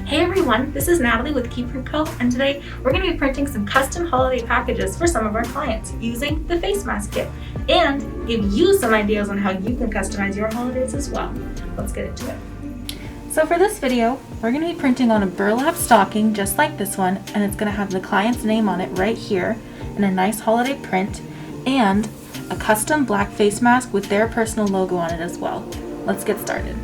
Hey everyone, this is Natalie with Keep Co, and today we're going to be printing some custom holiday packages for some of our clients using the face mask kit and give you some ideas on how you can customize your holidays as well. Let's get into it. So for this video, we're going to be printing on a burlap stocking just like this one, and it's going to have the client's name on it right here in a nice holiday print and a custom black face mask with their personal logo on it as well. Let's get started.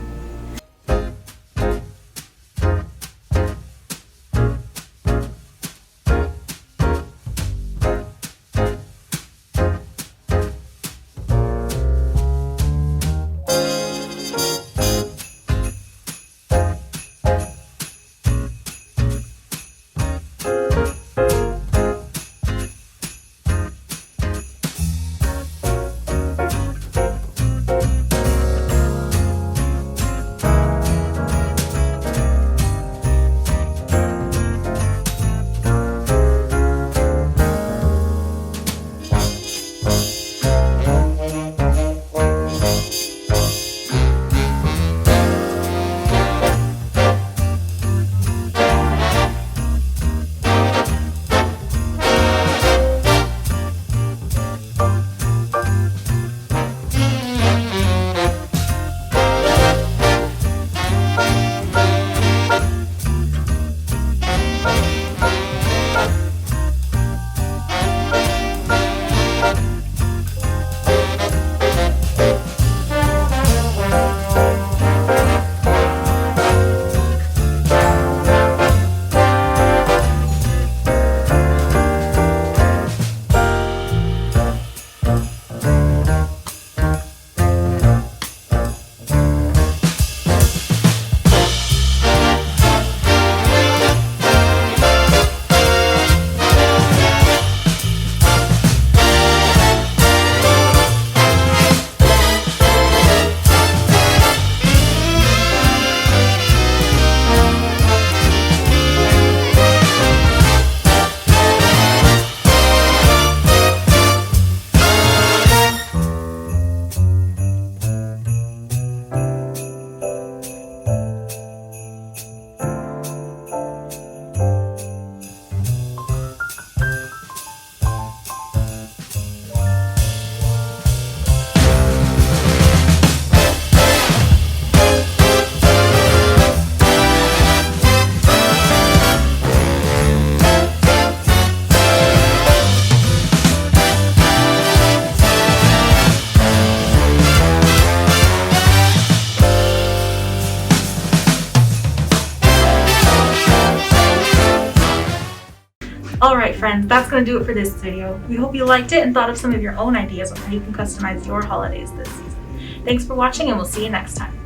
Alright friends, that's going to do it for this video. We hope you liked it and thought of some of your own ideas on how you can customize your holidays this season. Thanks for watching, and we'll see you next time.